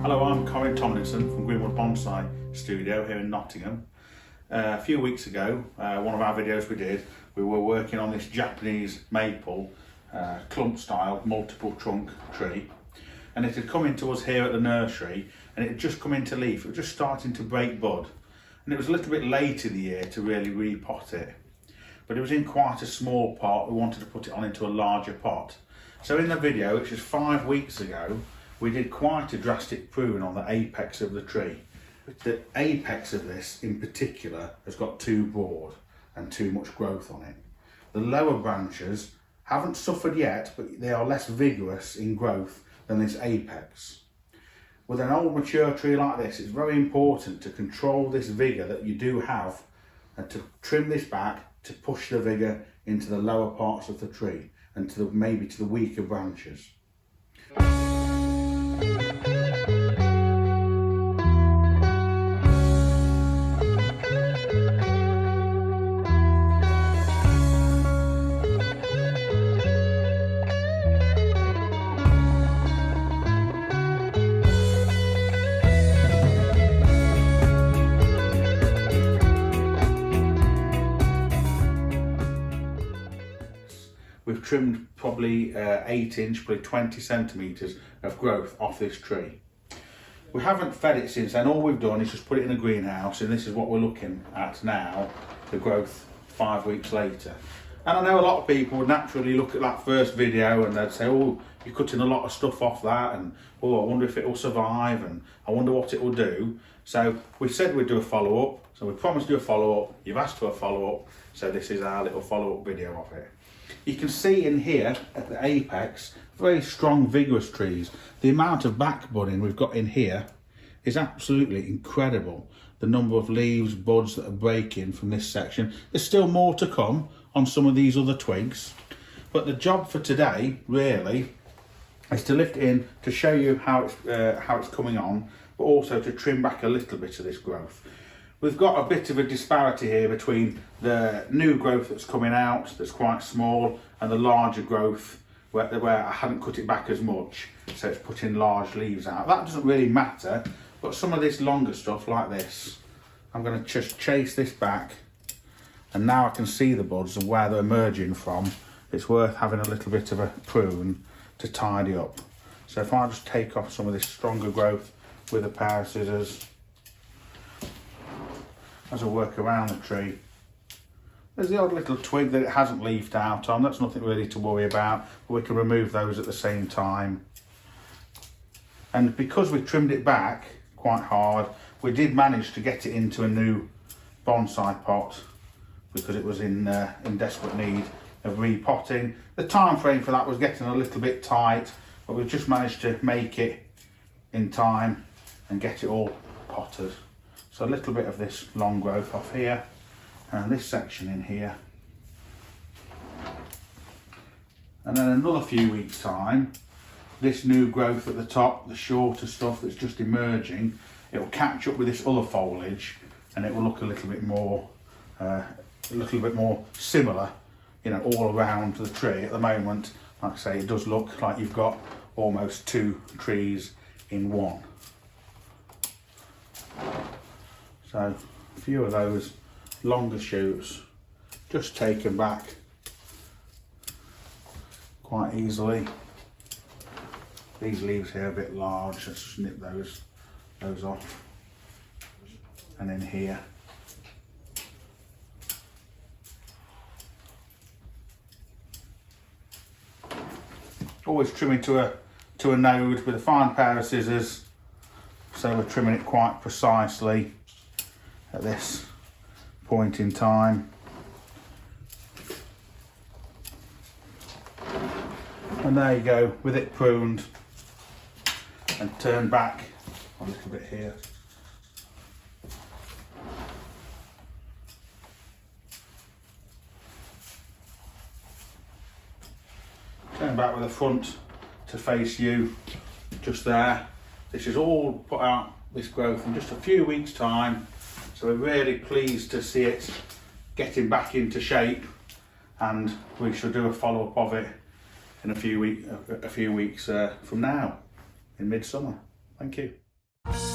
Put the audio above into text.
Hello, I'm Tomlinson from Greenwood Bonsai studio here in Nottingham. A few weeks ago, one of our videos we were working on this Japanese maple clump style multiple trunk tree, and it had come into us here at the nursery and it had just come into leaf. It was just starting to break bud, and it was a little bit late in the year to really repot it, but it was in quite a small pot. We wanted to put it on into a larger pot. So in the video, which was 5 weeks ago, we did quite a drastic prune on the apex of the tree. The apex of this in particular has got too broad and too much growth on it. The lower branches haven't suffered yet, but they are less vigorous in growth than this apex. With an old mature tree like this, it's very important to control this vigour that you do have and to trim this back to push the vigour into the lower parts of the tree and to maybe to the weaker branches. We've trimmed probably 8 inch, probably 20 centimetres of growth off this tree. We haven't fed it since then. All we've done is just put it in a greenhouse, and this is what we're looking at now, the growth 5 weeks later. And I know a lot of people would naturally look at that first video and they'd say, oh, you're cutting a lot of stuff off that, and oh, I wonder if it will survive, and I wonder what it will do. So we said we'd do a follow-up, so we promised to do a follow-up. You've asked for a follow-up, so this is our little follow-up video of it. You can see in here at the apex, very strong, vigorous trees. The amount of back budding we've got in here is absolutely incredible. The number of leaves, buds that are breaking from this section. There's still more to come on some of these other twigs, but the job for today really is to lift it in to show you how it's coming on, but also to trim back a little bit of this growth. We've got a bit of a disparity here between the new growth that's coming out, that's quite small, and the larger growth where I hadn't cut it back as much, so it's putting large leaves out. That doesn't really matter, but some of this longer stuff like this, I'm going to just chase this back, and now I can see the buds and where they're emerging from. It's worth having a little bit of a prune to tidy up. So if I just take off some of this stronger growth with a pair of scissors, as I work around the tree, there's the odd little twig that it hasn't leafed out on. That's nothing really to worry about, but we can remove those at the same time. And because we trimmed it back quite hard, we did manage to get it into a new bonsai pot because it was in desperate need of repotting. The time frame for that was getting a little bit tight, but we've just managed to make it in time and get it all potted. So a little bit of this long growth off here, and this section in here. And then another few weeks time, this new growth at the top, the shorter stuff that's just emerging, it will catch up with this other foliage and it will look a little bit more similar, you know, all around the tree. At the moment, like I say, it does look like you've got almost 2 trees in one. So a few of those longer shoots just taken back quite easily. These leaves here are a bit large, let's just nip those off. And in here. Always trimming to a node with a fine pair of scissors, so we're trimming it quite precisely at this point in time. And there you go, with it pruned and turned back a little bit here. Turn back with the front to face you, just there. This is all put out, this growth, in just a few weeks time. So we're really pleased to see it getting back into shape, and we shall do a follow-up of it in a few weeks from now, in midsummer. Thank you. Bye.